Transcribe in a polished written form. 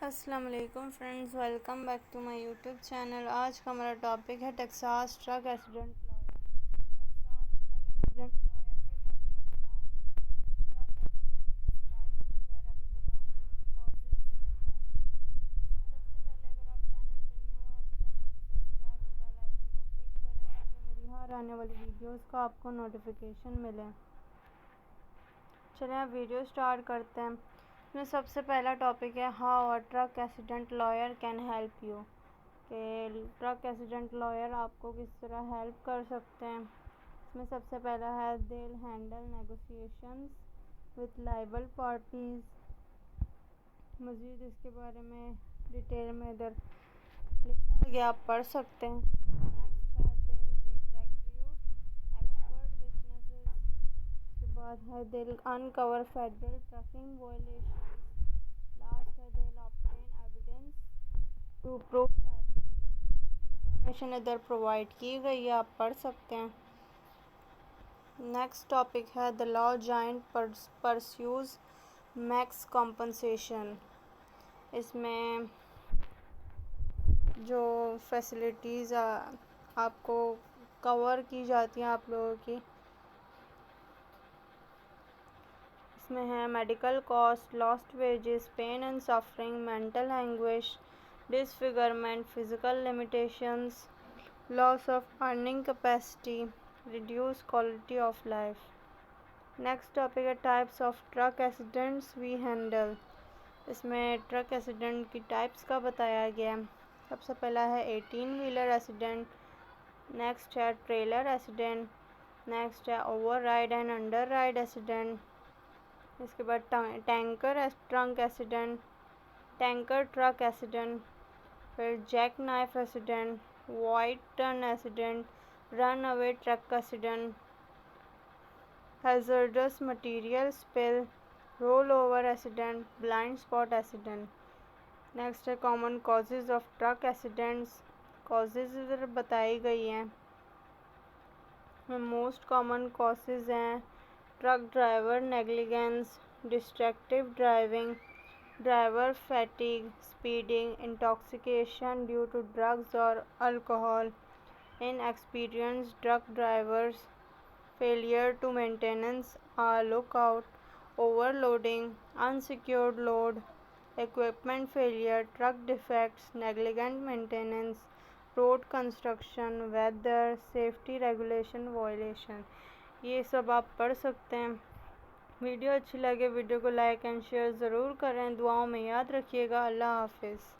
अस्सलाम वालेकुम friends, welcome back to my YouTube channel. आज का हमारा टॉपिक है Texas truck accident lawyer. Texas truck accident lawyer के बारे में बताऊंगी, ट्रक एक्सीडेंट की टाइप्स वगैरह भी बताऊंगी, कॉजेज़ भी बताऊंगी। सबसे पहले अगर आप चैनल पर न्यू है तो चैनल को सब्सक्राइब और बेल आइकन को क्लिक करें ताकि मेरी हर आने वाली वीडियोज़ का आपको नोटिफिकेशन मिले। चलिए अब वीडियो स्टार्ट करते हैं। इसमें सबसे पहला टॉपिक है how a truck accident lawyer can help you, कि ट्रक एक्सीडेंट लॉयर आपको किस तरह हेल्प कर सकते हैं। इसमें सबसे पहला है they handle negotiations with liable parties. मज़ीद इसके बारे में डिटेल में इधर लिखा गया, आप पढ़ सकते हैं। नेक्स्ट है दे रिक्रूट एक्सपर्ट विटनेसेस। उसके बाद है they uncover federal traffic violations. Last है they obtain evidence to prove information इधर प्रोवाइड की गई है, आप पढ़ सकते हैं। नेक्स्ट टॉपिक है the law joint pursues max compensation. इसमें जो फैसिलिटीज़ आपको कवर की जाती हैं आप लोगों की, इसमें है medical cost, lost wages, pain and suffering, mental anguish, disfigurement, physical limitations, loss of earning capacity, reduce quality of life. Next topic है types of truck accidents we handle. इसमें ट्रक एक्सीडेंट की टाइप्स का बताया गया है। सबसे पहला है 18 व्हीलर एक्सीडेंट, नेक्स्ट है ट्रेलर एक्सीडेंट, नेक्स्ट है override and underride accident. इसके बाद tanker truck accident, tanker truck accident, फिर Jack knife accident, wide turn accident, runaway truck accident, hazardous material spill, rollover accident, blind spot accident. Next है common causes of truck accidents. Causes इधर बताई गई हैं। Most common causes हैं truck driver negligence, distractive driving, driver fatigue, speeding, intoxication due to drugs और alcohol, inexperienced truck drivers, failure to maintenance or lookout, overloading, unsecured load, equipment failure, truck defects, negligent maintenance, road construction, weather, safety regulation violation, ये सब आप पढ़ सकते हैं। Video अच्छी लगे video को लाइक एंड शेयर ज़रूर करें। दुआओं में याद रखिएगा। अल्लाह हाफिज़।